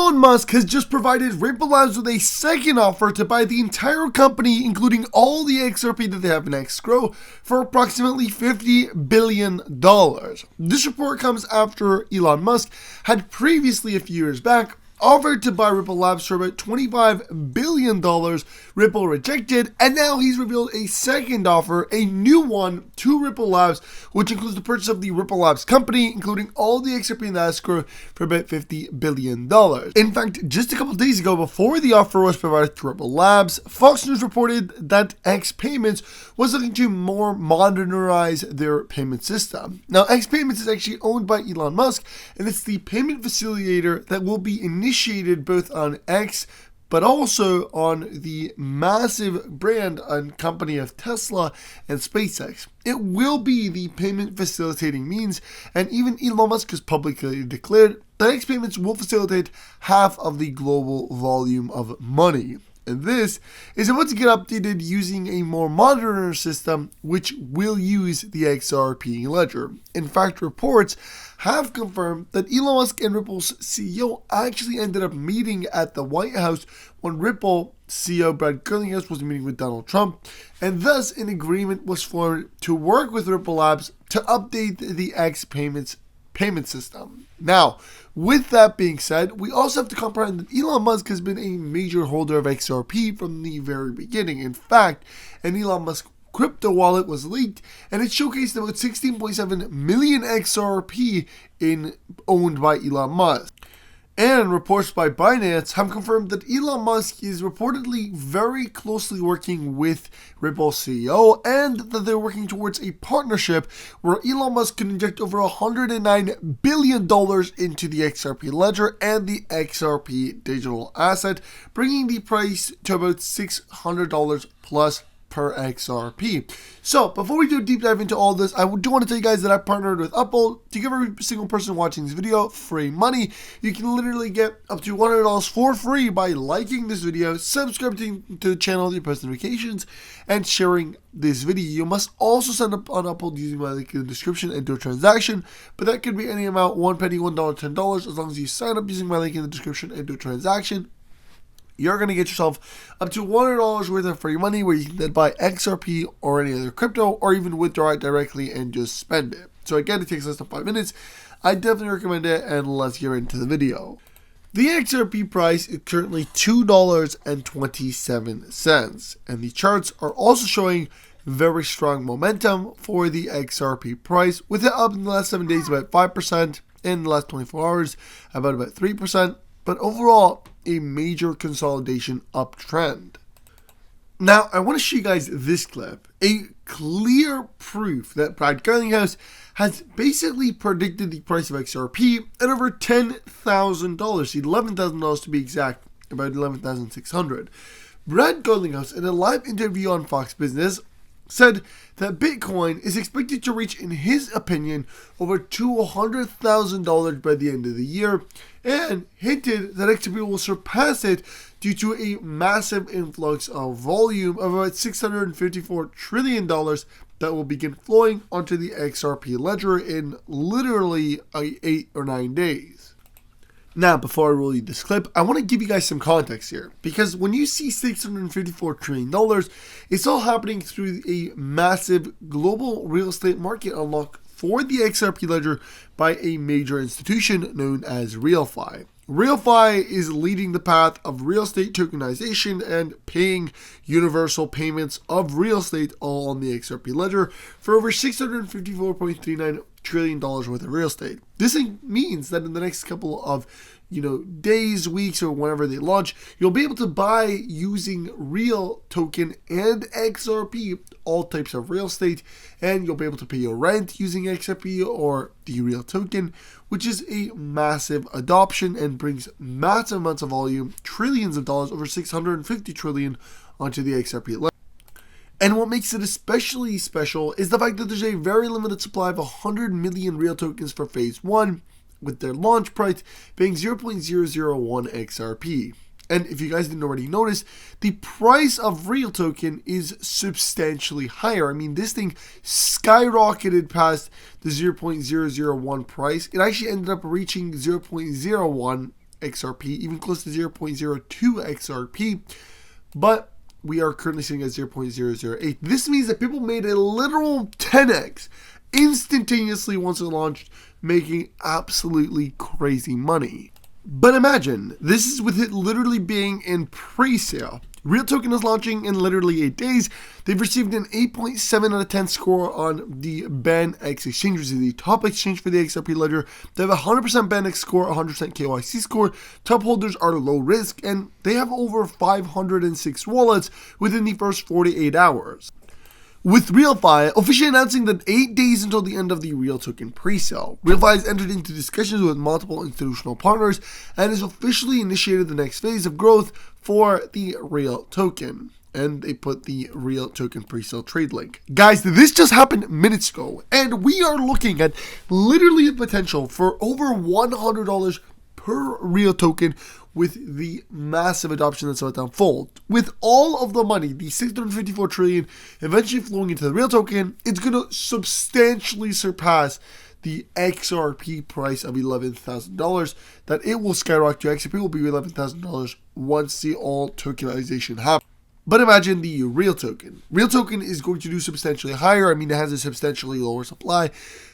Elon Musk has just provided Ripple Labs with a second offer to buy the entire company, including all the XRP that they have in escrow, for approximately $50 billion. This report comes after Elon Musk had previously, a few years back, offered to buy Ripple Labs for about $25 billion. Ripple rejected, and now he's revealed a second offer, a new one, to Ripple Labs, which includes the purchase of the Ripple Labs company, including all the XRP in the escrow, for about $50 billion. In fact, just a couple days ago, before the offer was provided to Ripple Labs, Fox News reported that X Payments was looking to more modernize their payment system. Now, X Payments is actually owned by Elon Musk, and it's the payment facilitator that will be initiated both on X but also on the massive brand and company of Tesla and SpaceX. It will be the payment facilitating means, and even Elon Musk has publicly declared that X Payments will facilitate half of the global volume of money. And this is about to get updated using a more modern system, which will use the XRP ledger. In fact, reports have confirmed that Elon Musk and Ripple's CEO actually ended up meeting at the White House when Ripple CEO Brad Garlinghouse was meeting with Donald Trump, and thus an agreement was formed to work with Ripple Labs to update the X Payments payment system. Now, with that being said, we also have to comprehend that Elon Musk has been a major holder of XRP from the very beginning. In fact, an Elon Musk crypto wallet was leaked, and it showcased about 16.7 million XRP owned by Elon Musk. And reports by Binance have confirmed that Elon Musk is reportedly very closely working with Ripple CEO, and that they're working towards a partnership where Elon Musk can inject over $109 billion into the XRP ledger and the XRP digital asset, bringing the price to about $600 plus per XRP. So, before we do a deep dive into all this, I do want to tell you guys that I partnered with Liable to give every single person watching this video free money. You can literally get up to $100 for free by liking this video, subscribing to the channel with your post notifications, and sharing this video. You must also sign up on Liable using my link in the description and do a transaction, but that could be any amount, $1, $1, $10, as long as you sign up using my link in the description and do a transaction. You're going to get yourself up to $100 worth of free money, where you can then buy XRP or any other crypto, or even withdraw it directly and just spend it. So again, it takes less than 5 minutes. I definitely recommend it, and let's get into the video. The XRP price is currently $2.27, and the charts are also showing very strong momentum for the XRP price, with it up in the last 7 days about 5%, in the last 24 hours about 3%, but overall a major consolidation uptrend. Now, I want to show you guys this clip, a clear proof that Brad Garlinghouse has basically predicted the price of XRP at over $10,000, $11,000 to be exact, about $11,600. Brad Garlinghouse, in a live interview on Fox Business, said that Bitcoin is expected to reach, in his opinion, over $200,000 by the end of the year, and hinted that XRP will surpass it due to a massive influx of volume of about $654 trillion that will begin flowing onto the XRP ledger in literally 8 or 9 days. Now, before I roll you this clip, I want to give you guys some context here, because when you see $654 trillion, it's all happening through a massive global real estate market unlock for the XRP ledger by a major institution known as RealFi. RealFi is leading the path of real estate tokenization and paying universal payments of real estate all on the XRP ledger for over $654.39 trillion worth of real estate. This means that in the next couple of days, weeks, or whenever they launch, you'll be able to buy using Real token and XRP all types of real estate, and you'll be able to pay your rent using XRP or the Real token, which is a massive adoption and brings massive amounts of volume, trillions of dollars, over 650 trillion onto the XRP ledger. And what makes it especially special is the fact that there's a very limited supply of 100 million Real tokens for phase 1, with their launch price being 0.001 XRP. And if you guys didn't already notice, the price of Real token is substantially higher. I mean, this thing skyrocketed past the 0.001 price. It actually ended up reaching 0.01 XRP, even close to 0.02 XRP, but we are currently sitting at 0.008. This means that people made a literal 10x instantaneously once it launched, making absolutely crazy money. But imagine, this is with it literally being in pre-sale. Real Token is launching in literally 8 days. They've received an 8.7 out of 10 score on the BEN-X exchange, which is the top exchange for the XRP ledger. They have a 100% BEN-X score, 100% KYC score. Top holders are low risk, and they have over 506 wallets within the first 48 hours. With RealFi officially announcing that 8 days until the end of the Real Token pre-sale, RealFi has entered into discussions with multiple institutional partners and has officially initiated the next phase of growth for the Real Token. And they put the Real Token pre-sale trade link. Guys, this just happened minutes ago, and we are looking at literally a potential for over $100 per Real Token with the massive adoption that's about to unfold. With all of the money, the $654 trillion eventually flowing into the Real Token, it's going to substantially surpass the XRP price of $11,000, that it will skyrocket to XRP will be $11,000 once the all tokenization happens. But imagine the Real Token. Real Token is going to do substantially higher. I mean, it has a substantially lower supply.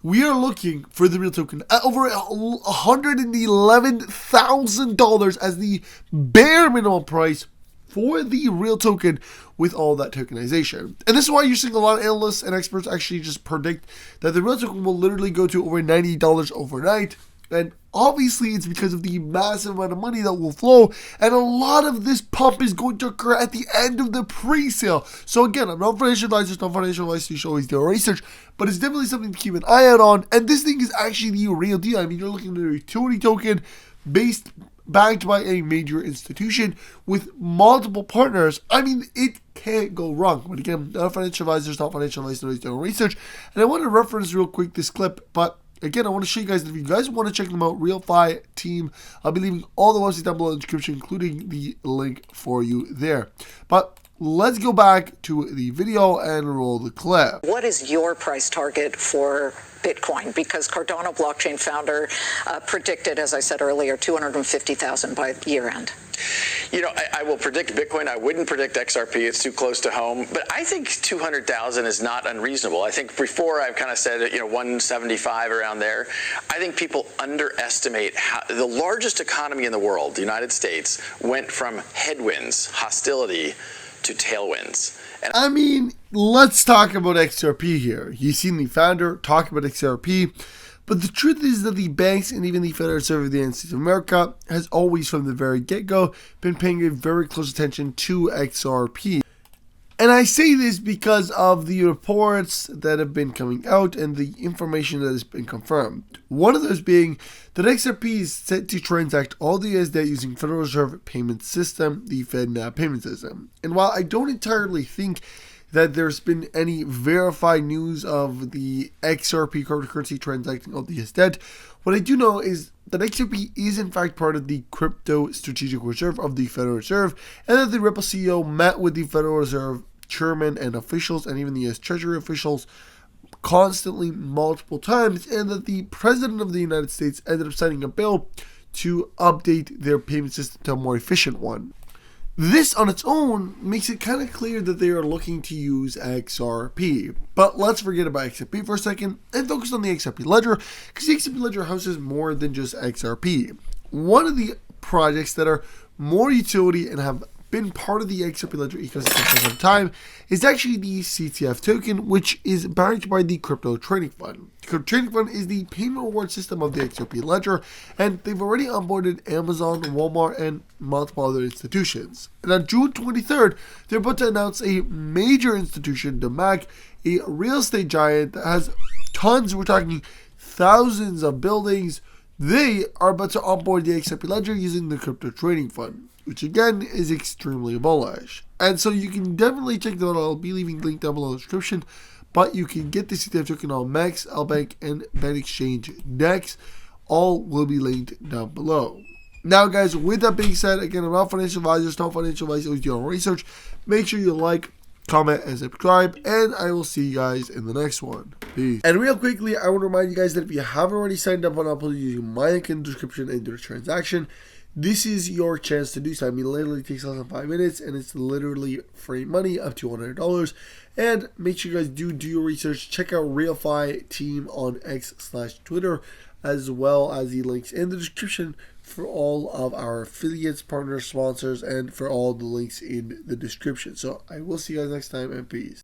We are looking for the Real Token at over $111,000 as the bare minimum price for the Real Token with all that tokenization. And this is why you're seeing a lot of analysts and experts actually just predict that the Real Token will literally go to over $90 overnight. And obviously it's because of the massive amount of money that will flow, and a lot of this pump is going to occur at the end of the pre-sale. So again, I'm not financial advisor, it's not financial advice, you should always do research, but it's definitely something to keep an eye out on. And this thing is actually the real deal. I mean, you're looking at a utility token backed by a major institution with multiple partners. I mean, it can't go wrong. But again, not financial advisors, not financial advice, always do research. And I want to reference real quick this clip, but again, I want to show you guys that if you guys want to check them out, RealFi team, I'll be leaving all the websites down below in the description, including the link for you there. But let's go back to the video and roll the clip. What is your price target for Bitcoin? Because Cardano blockchain founder predicted, as I said earlier, 250,000 by year end. You know, I will predict Bitcoin. I wouldn't predict XRP. It's too close to home. But I think 200,000 is not unreasonable. I think before I've kind of said, 175 around there. I think people underestimate how the largest economy in the world, the United States, went from headwinds, hostility, to tailwinds. And I mean, let's talk about XRP here. You've seen the founder talk about XRP. But the truth is that the banks and even the Federal Reserve of the United States of America has always, from the very get-go, been paying a very close attention to XRP. And I say this because of the reports that have been coming out and the information that has been confirmed. One of those being that XRP is set to transact all the US debt using Federal Reserve Payment System, the FedNAV payment system. And while I don't entirely think that there's been any verified news of the XRP cryptocurrency transacting all the US debt, what I do know is that XRP is in fact part of the crypto strategic reserve of the Federal Reserve, and that the Ripple CEO met with the Federal Reserve chairman and officials and even the US Treasury officials constantly multiple times, and that the President of the United States ended up signing a bill to update their payment system to a more efficient one. This on its own makes it kind of clear that they are looking to use XRP. But let's forget about XRP for a second and focus on the XRP ledger, because the XRP ledger houses more than just XRP. One of the projects that are more utility and have been part of the XRP ledger ecosystem for some time is actually the CTF token, which is backed by the Crypto Trading Fund. The Crypto Trading Fund is the payment reward system of the XRP ledger, and they've already onboarded Amazon, Walmart, and multiple other institutions. And on June 23rd, they're about to announce a major institution, DMAC, a real estate giant that has tons, we're talking thousands of buildings. They are about to onboard the XRP ledger using the Crypto Trading Fund, which again is extremely bullish. And so you can definitely check that out. I'll be leaving a link down below in the description. But you can get the CTF token on Max, LBank, and Ben Exchange next. All will be linked down below. Now guys, with that being said, again, I'm not financial advisors, not financial advice, always do your own research. Make sure you like, comment, and subscribe, and I will see you guys in the next one. Peace. And real quickly, I want to remind you guys that if you haven't already signed up on Apple using my link in the description and do the transaction, this is your chance to do so. I mean, literally takes less than 5 minutes, and it's literally free money up to $100. And make sure you guys do your research. Check out RealFi team on X/Twitter, as well as the links in the description for all of our affiliates, partners, sponsors, and for all the links in the description. So I will see you guys next time, and peace.